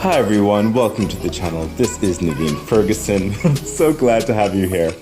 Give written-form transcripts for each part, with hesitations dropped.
Hi everyone, welcome to the channel. This is Naveen Ferguson. I'm so glad to have you here.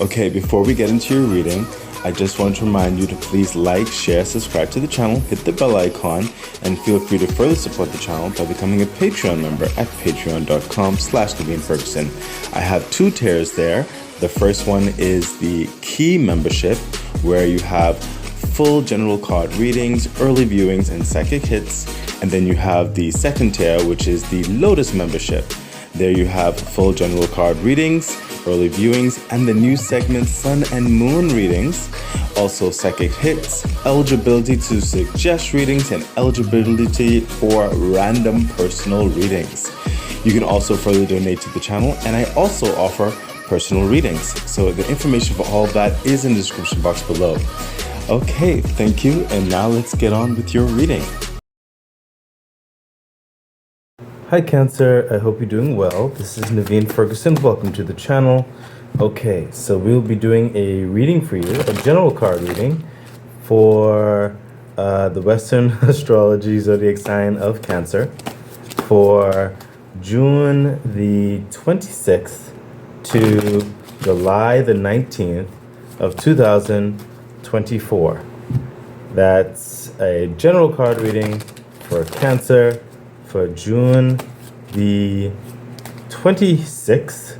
Okay, before we get into your reading, I just want to remind you to please like, share, subscribe to the channel, hit the bell icon, and feel free to further support the channel by becoming a Patreon member at patreon.com/Naveen Ferguson. I have two tiers there. The first one is the Key membership, where you have full general card readings, early viewings, and psychic hits. And then you have the second tier, which is the Lotus membership. There you have full general card readings, early viewings, and the new segment Sun and Moon readings. Also psychic hits, eligibility to suggest readings, and eligibility for random personal readings. You can also further donate to the channel, and I also offer personal readings. So the information for all of that is in the description box below. Okay, thank you, and now let's get on with your reading. Hi Cancer, I hope you're doing well. This is Naveen Ferguson. Welcome to the channel. Okay, so we'll be doing a reading for you, a general card reading for the Western astrology zodiac sign of Cancer for June the 26th to July the 19th of 2024. That's a general card reading for Cancer for June the 26th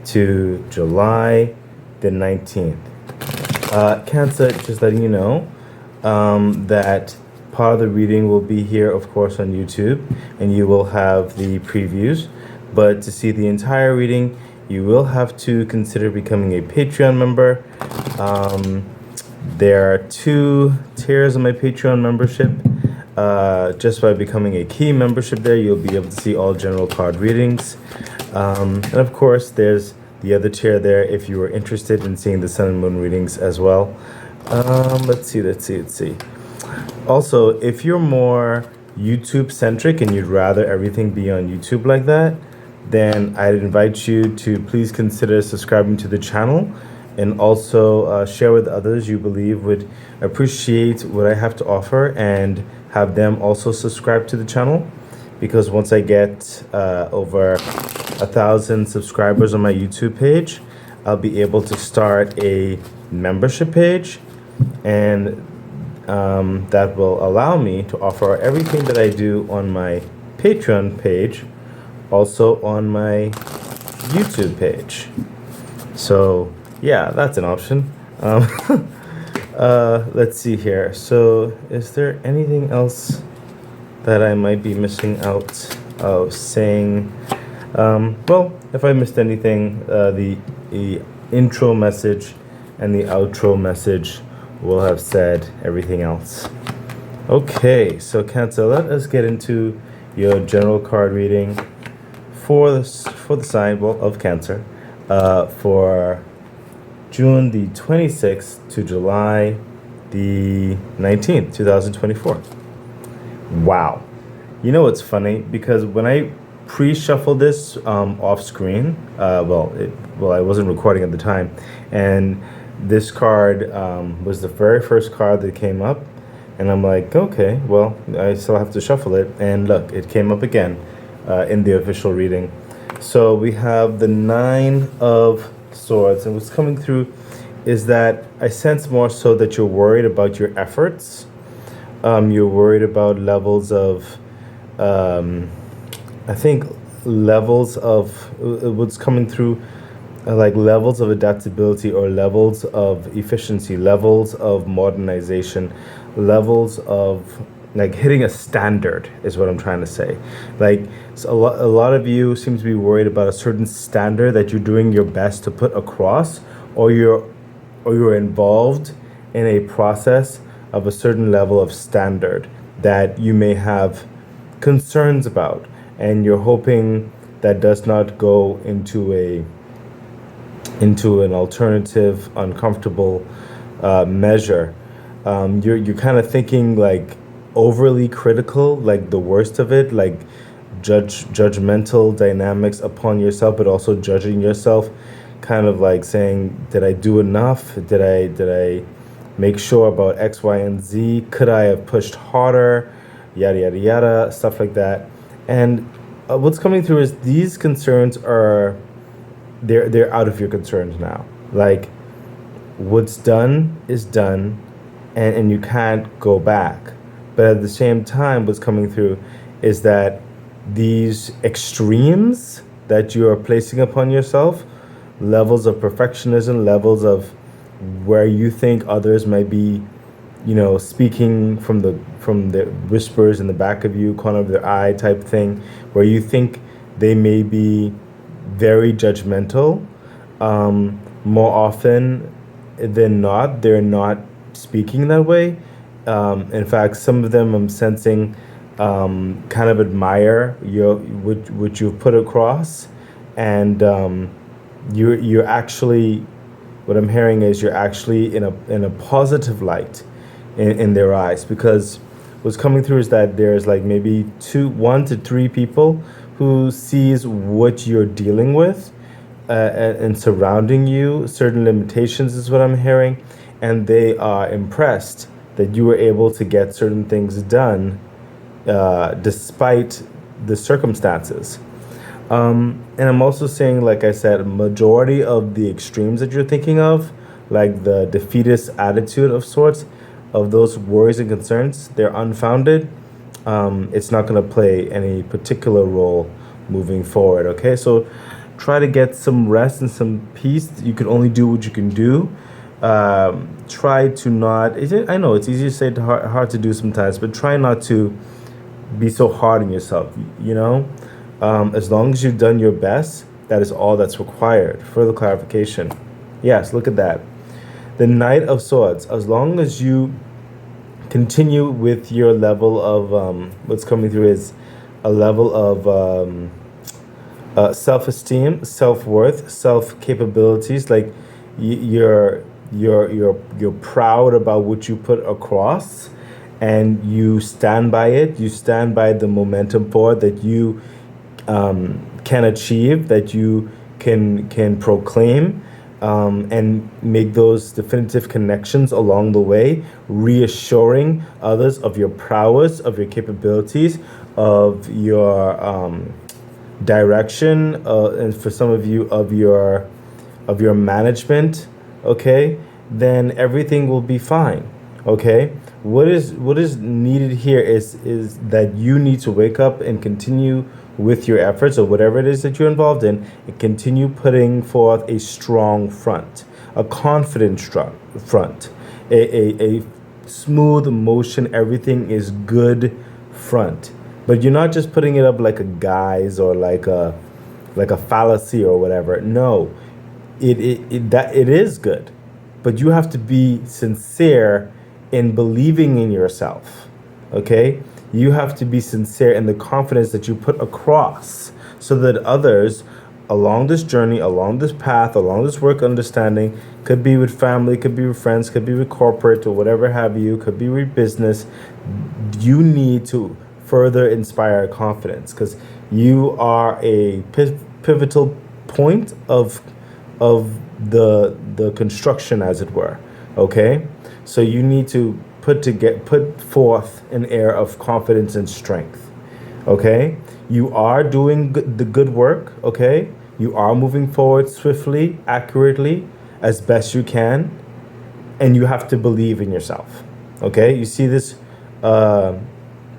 to July the 19th. Cancer, just letting you know that part of the reading will be here, of course, on YouTube, and you will have the previews. But to see the entire reading, you will have to consider becoming a Patreon member. There are two tiers of my Patreon membership. Just by becoming a Key membership there, you'll be able to see all general card readings. And of course, there's the other tier there if you are interested in seeing the Sun and Moon readings as well. Let's see. Also, if you're more YouTube-centric and you'd rather everything be on YouTube like that, then I'd invite you to please consider subscribing to the channel and also share with others you believe would appreciate what I have to offer and have them also subscribe to the channel, because once I get over 1,000 subscribers on my YouTube page, I'll be able to start a membership page, and that will allow me to offer everything that I do on my Patreon page also on my YouTube page. So yeah, that's an option. Let's see here. So is there anything else that I might be missing out of saying? Well, if I missed anything, the intro message and the outro message will have said everything else. Okay, so Cancer, let us get into your general card reading for the sign of Cancer for June the 26th to July the 19th, 2024. Wow. You know what's funny? Because when I pre-shuffled this off screen, I wasn't recording at the time, and this card was the very first card that came up, and I'm like, okay, well, I still have to shuffle it, and look, it came up again in the official reading. So we have the Nine of Swords, and what's coming through is that I sense more so that you're worried about your efforts. You're worried about levels of, I think levels of what's coming through, like levels of adaptability or levels of efficiency, levels of modernization, levels of like hitting a standard is what I'm trying to say. Like so a lot of you seem to be worried about a certain standard that you're doing your best to put across, or you're involved in a process of a certain level of standard that you may have concerns about, and you're hoping that does not go into an alternative, uncomfortable measure. You're kind of thinking like overly critical, like the worst of it, like judgmental dynamics upon yourself, but also judging yourself, kind of like saying, did I do enough? Did I make sure about X, Y, and Z? Could I have pushed harder? Yada, yada, yada, stuff like that. And what's coming through is these concerns are they're out of your concerns now. Like, what's done is done, and you can't go back. But at the same time, what's coming through is that these extremes that you are placing upon yourself, levels of perfectionism, levels of where you think others might be, speaking from the whispers in the back of you, corner of their eye type thing, where you think they may be very judgmental. More often than not, they're not speaking that way. In fact, some of them I'm sensing kind of admire what you've put across, and you're actually, what I'm hearing is you're actually in a positive light in their eyes, because what's coming through is that there's like maybe 1 to 3 people who sees what you're dealing with and surrounding you, certain limitations is what I'm hearing, and they are impressed that you were able to get certain things done despite the circumstances. And I'm also saying, like I said, majority of the extremes that you're thinking of, like the defeatist attitude of sorts, of those worries and concerns, they're unfounded. It's not going to play any particular role moving forward, okay? So try to get some rest and some peace. You can only do what you can do. Try to not, I know it's easy to say, hard to do sometimes, but try not to be so hard on yourself, as long as you've done your best, that is all that's required. Further clarification. Yes, look at that. The Knight of Swords, as long as you continue with your level of, what's coming through is a level of self-esteem, self-worth, self-capabilities, like you're proud about what you put across, and you stand by it. You stand by the momentum forward that you can achieve, that you can proclaim, and make those definitive connections along the way, reassuring others of your prowess, of your capabilities, of your direction, and for some of you of your management. Okay, then everything will be fine. Okay, what is needed here is that you need to wake up and continue with your efforts, or whatever it is that you're involved in, and continue putting forth a strong front, a confident front, a smooth motion, everything is good front. But you're not just putting it up like a guise or like a fallacy or whatever. No, it is good, but you have to be sincere in believing in yourself. Okay, you have to be sincere in the confidence that you put across, so that others along this journey, along this path, along this work understanding, could be with family, could be with friends, could be with corporate or whatever have you, could be with business, you need to further inspire confidence, because you are a pivotal point of the construction, as it were. Okay, so you need to put forth an air of confidence and strength. Okay, you are doing the good work. Okay, you are moving forward swiftly, accurately, as best you can, and you have to believe in yourself. Okay, you see this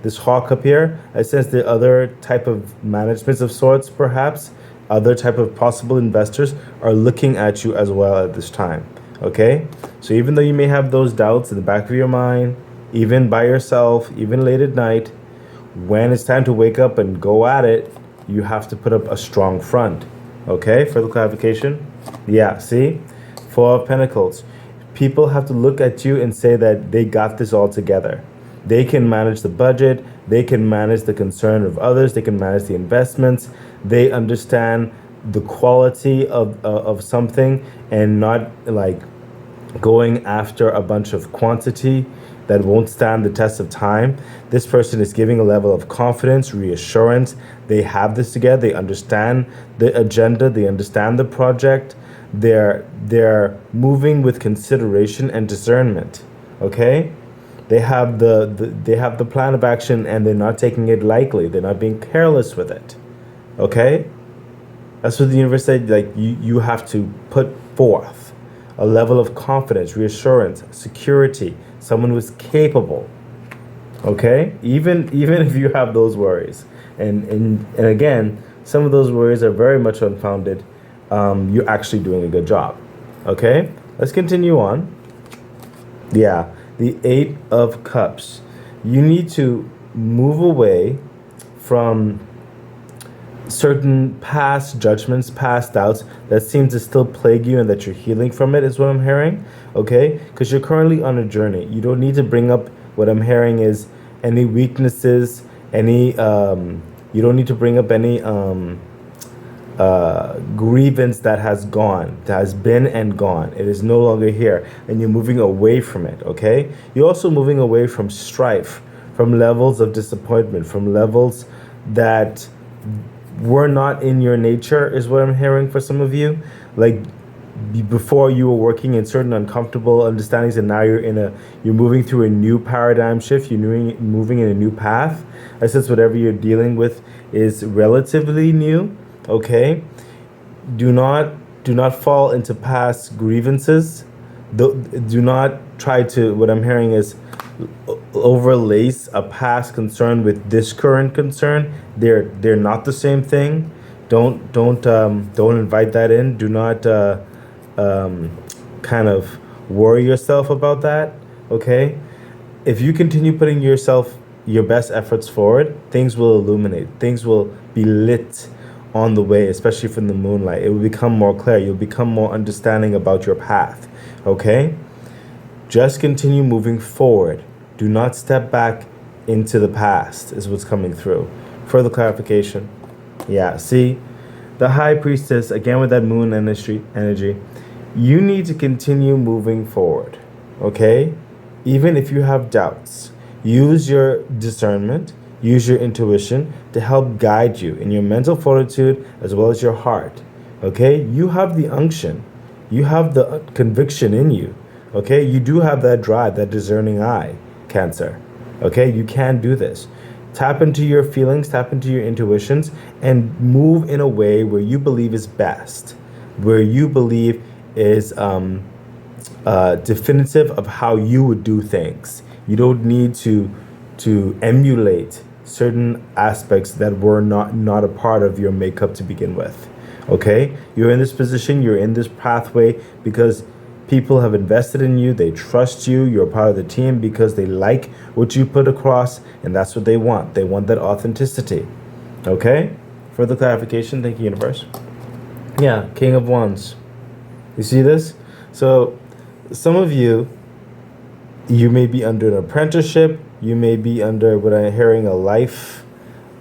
this hawk up here. I sense the other type of managements of sorts, perhaps other type of possible investors are looking at you as well at this time. Okay, so even though you may have those doubts in the back of your mind, even by yourself, even late at night, when it's time to wake up and go at it, you have to put up a strong front. Okay, further clarification. Yeah, see, Four of Pentacles. People have to look at you and say that they got this all together. They can manage the budget, they can manage the concern of others, they can manage the investments, they understand the quality of something, and not like going after a bunch of quantity that won't stand the test of time. This person is giving a level of confidence, reassurance. They have this together, they understand the agenda, they understand the project, they're moving with consideration and discernment. Okay, they have the plan of action, and they're not taking it lightly, they're not being careless with it. Okay? That's what the universe said. Like, you have to put forth a level of confidence, reassurance, security, someone who's capable. Okay? Even if you have those worries. And again, some of those worries are very much unfounded. You're actually doing a good job. Okay? Let's continue on. Yeah, the Eight of Cups. You need to move away from certain past judgments, past doubts that seem to still plague you and that you're healing from it, is what I'm hearing. Okay? Because you're currently on a journey. You don't need to bring up, what I'm hearing is, any weaknesses, any, you don't need to bring up any grievance that has gone, that has been and gone. It is no longer here, and you're moving away from it. Okay? You're also moving away from strife, from levels of disappointment, from levels that were not in your nature, is what I'm hearing for some of you. Like, before, you were working in certain uncomfortable understandings, and now you're moving through a new paradigm shift. You're moving in a new path. I sense whatever you're dealing with is relatively new. Okay? Do not fall into past grievances. Do not try to, what I'm hearing is, overlace a past concern with this current concern. They're not the same thing. Don't invite that in. Do not kind of worry yourself about that. Okay? If you continue putting your best efforts forward, things will illuminate. Things will be lit on the way, especially from the moonlight. It will become more clear. You'll become more understanding about your path. Okay? Just continue moving forward. Do not step back into the past, is what's coming through. Further clarification. Yeah, see? The High Priestess, again with that moon energy, you need to continue moving forward. Okay? Even if you have doubts, use your discernment, use your intuition to help guide you in your mental fortitude as well as your heart. Okay? You have the unction. You have the conviction in you. Okay? You do have that drive, that discerning eye, Cancer. Okay? You can do this. Tap into your feelings, tap into your intuitions, and move in a way where you believe is best, where you believe is definitive of how you would do things. You don't need to emulate certain aspects that were not a part of your makeup to begin with. Okay? You're in this position, you're in this pathway because people have invested in you, they trust you, you're part of the team because they like what you put across, and that's what they want. They want that authenticity. Okay? Further clarification, thank you, universe. Yeah, King of Wands. You see this? So, some of you may be under an apprenticeship, you may be under what I'm hearing, a life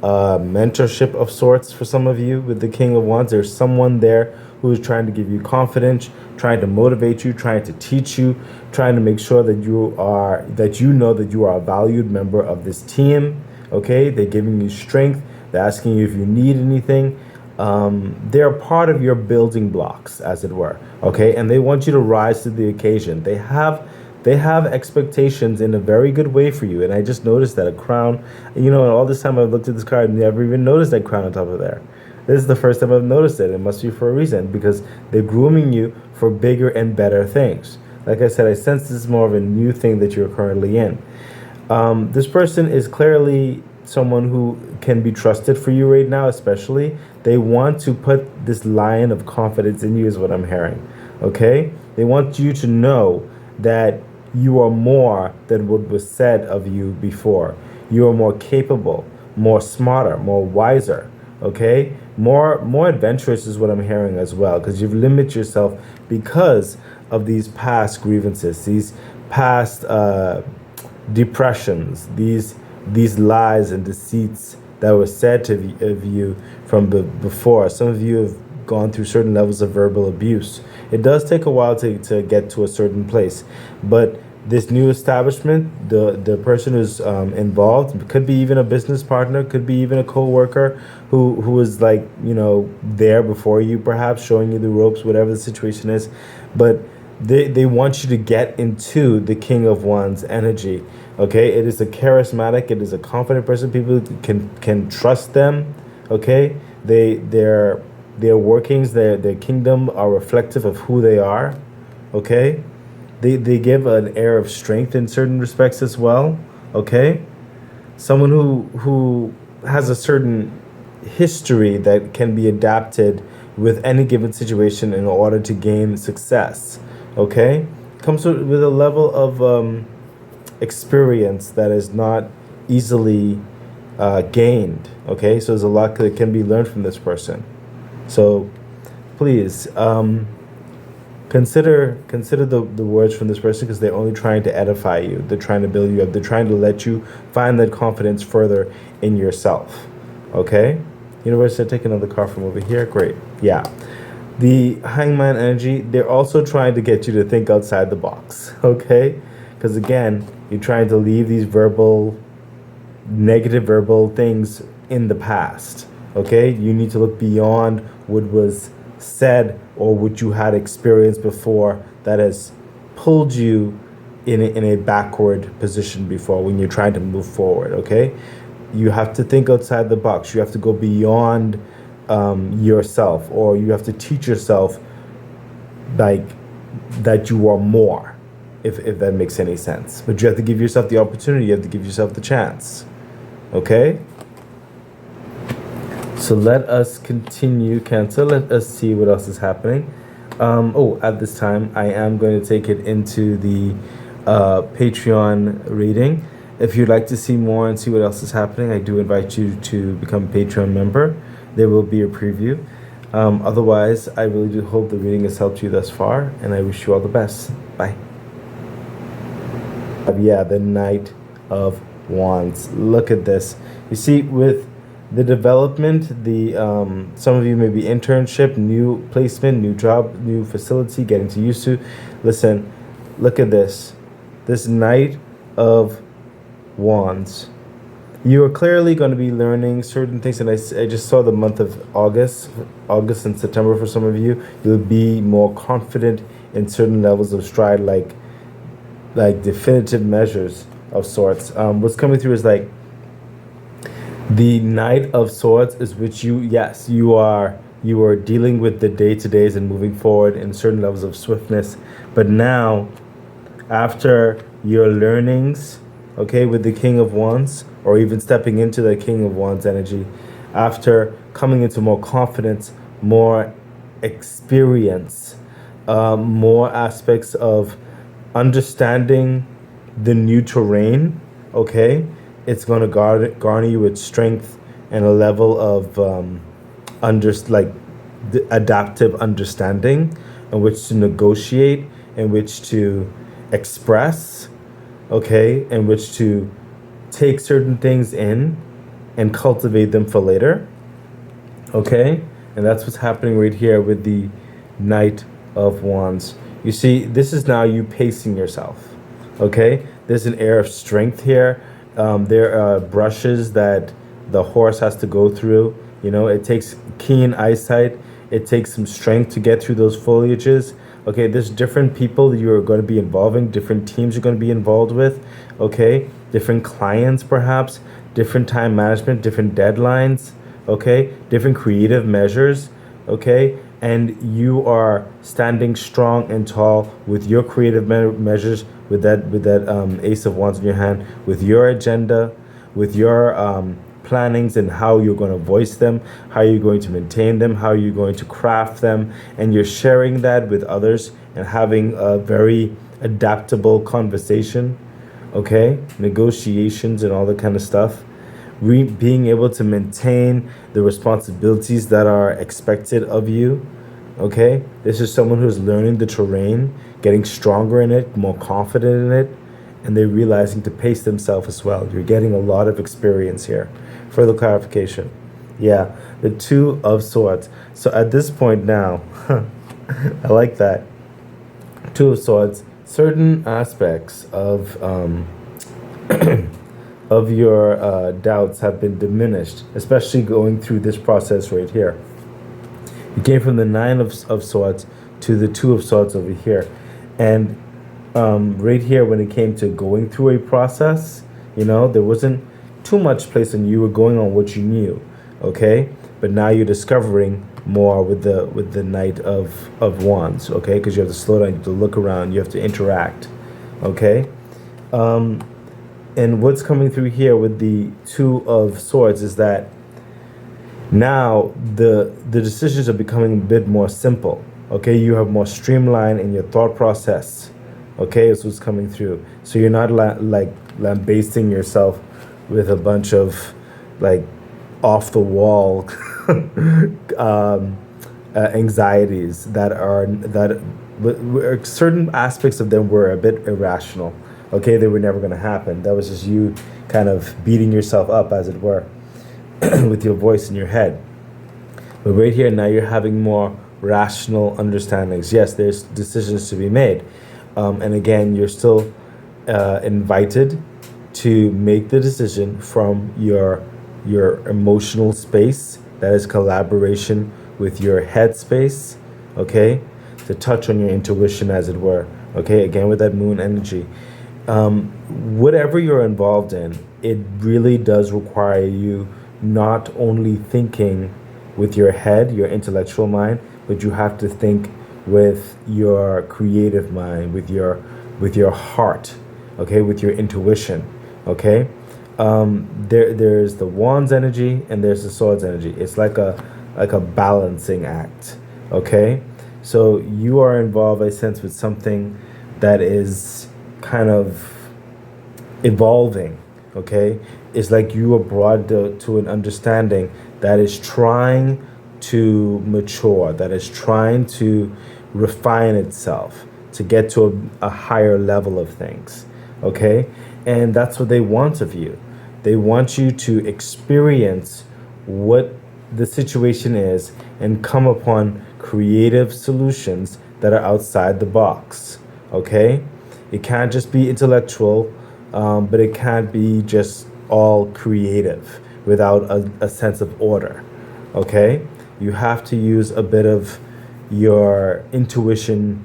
mentorship of sorts for some of you with the King of Wands. There's someone there who is trying to give you confidence, trying to motivate you, trying to teach you, trying to make sure that you know that you are a valued member of this team. Okay? They're giving you strength. They're asking you if you need anything. They're part of your building blocks, as it were. Okay? And they want you to rise to the occasion. They have expectations in a very good way for you. And I just noticed that a crown, all this time I've looked at this card and never even noticed that crown on top of there. This is the first time I've noticed it. It must be for a reason, because they're grooming you for bigger and better things. Like I said, I sense this is more of a new thing that you're currently in. This person is clearly someone who can be trusted for you right now, especially. They want to put this lion of confidence in you, is what I'm hearing. Okay? They want you to know that you are more than what was said of you before. You are more capable, more smarter, more wiser. Okay? More adventurous is what I'm hearing as well, because you've limited yourself because of these past grievances, these past depressions, these lies and deceits that were said of you from before. Some of you have gone through certain levels of verbal abuse. It does take a while to get to a certain place, but this new establishment, the person who's involved, could be even a business partner, could be even a co-worker who is there before you, perhaps showing you the ropes, whatever the situation is. But they want you to get into the King of Wands energy. Okay, it is a charismatic, it is a confident person. People can trust them. Okay, their workings, their kingdom are reflective of who they are. Okay, they give an air of strength in certain respects as well. Okay, someone who has a certain history that can be adapted with any given situation in order to gain success. Okay, comes with a level of experience that is not easily gained. Okay, so there's a lot that can be learned from this person. So please consider the words from this person, because they're only trying to edify you. They're trying to build you up. They're trying to let you find that confidence further in yourself. Okay, universe said take another card from over here. Great. Yeah, the hangman energy, they're also trying to get you to think outside the box. Okay, because again, you're trying to leave these negative verbal things in the past. Okay, you need to look beyond what was said or what you had experienced before that has pulled you in a backward position before when you're trying to move forward. Okay, you have to think outside the box. You have to go beyond yourself, or you have to teach yourself like that you are more, if that makes any sense. But you have to give yourself the opportunity. You have to give yourself the chance. Okay, so let us continue, Cancer. Let us see what else is happening. At this time, I am going to take it into the Patreon reading. If you'd like to see more and see what else is happening, I do invite you to become a Patreon member. There will be a preview. Otherwise, I really do hope the reading has helped you thus far, and I wish you all the best. Bye. Yeah, the Knight of Wands. Look at this. You see, with the development, the some of you may be internship, new placement, new job, new facility, getting to used to. Listen, look at this. This Knight of Wands. You are clearly going to be learning certain things, and I just saw the month of August and September for some of you. You'll be more confident in certain levels of stride, like definitive measures of sorts. What's coming through is like the Knight of Swords is which you are dealing with the day-to-days and moving forward in certain levels of swiftness. But now, after your learnings, okay, with the King of Wands, or even stepping into the King of Wands energy, after coming into more confidence, more experience, more aspects of understanding the new terrain, okay, it's going to garner you with strength and a level of adaptive understanding in which to negotiate, in which to express, okay, in which to take certain things in and cultivate them for later, okay? And that's what's happening right here with the Knight of Wands. You see, this is now you pacing yourself, okay? There's an air of strength here. There are brushes that the horse has to go through. You know, it takes keen eyesight. It takes some strength to get through those foliages. Okay, there's different people that you're going to be involving, different teams you're going to be involved with, okay? Different clients, perhaps, different time management, different deadlines, okay? Different creative measures, okay? And you are standing strong and tall with your creative measures, with that Ace of Wands in your hand, with your agenda, with your plannings and how you're going to voice them, how you're going to maintain them, how you're going to craft them, and you're sharing that with others and having a very adaptable conversation, okay? Negotiations and all that kind of stuff. Being able to maintain the responsibilities that are expected of you, okay? This is someone who's learning the terrain, getting stronger in it, more confident in it, and they're realizing to pace themselves as well. You're getting a lot of experience here. Further clarification. Yeah, the Two of Swords. So at this point now, I like that. Two of Swords, certain aspects of of your doubts have been diminished, especially going through this process right here. You came from the Nine of Swords to the Two of Swords over here. And right here, when it came to going through a process, you know, there wasn't too much place on you. You were going on what you knew, okay? but now you're discovering more with the Knight of Wands, okay? Because you have to slow down, you have to look around, you have to interact, okay? And what's coming through here with the Two of Swords is that now the decisions are becoming a bit more simple, okay? You have more streamline in your thought process, okay? Is what's coming through. So you're not like lambasting yourself with a bunch of like off the wall anxieties that certain aspects of them were a bit irrational. Okay, they were never going to happen. That was just you kind of beating yourself up, as it were, with your voice in your head. But right here now, you're having more rational understandings. Yes, there's decisions to be made, and again, you're still invited to make the decision from your emotional space. That is collaboration with your head space, okay? To touch on your intuition, as it were, okay? Again, with that moon energy. Whatever you're involved in, it really does require you not only thinking with your head, your intellectual mind, but you have to think with your creative mind, with your heart, okay? With your intuition, okay? There's the Wands energy and there's the Swords energy. It's like a balancing act, okay? So you are involved, I sense, with something that is kind of evolving, okay? It's like you are brought to an understanding that is trying to mature, that is trying to refine itself to get to a higher level of things, okay? And that's what they want of you. They want you to experience what the situation is and come upon creative solutions that are outside the box, okay? It can't just be intellectual, but it can't be just all creative without a sense of order, okay? You have to use a bit of your intuition.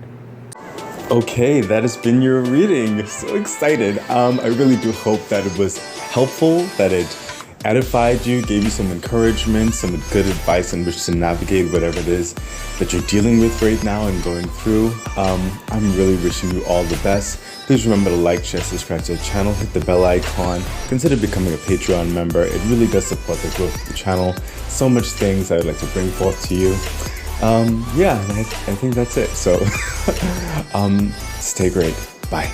Okay, that has been your reading. So excited. I really do hope that it was helpful, that it edified you, gave you some encouragement, some good advice on which to navigate whatever it is that you're dealing with right now and going through. I'm really wishing you all the best. Please remember to like, share, subscribe to the channel, hit the bell icon, consider becoming a Patreon member. It really does support the growth of the channel. So much things I would like to bring forth to you. Yeah, I think that's it. So stay great. Bye.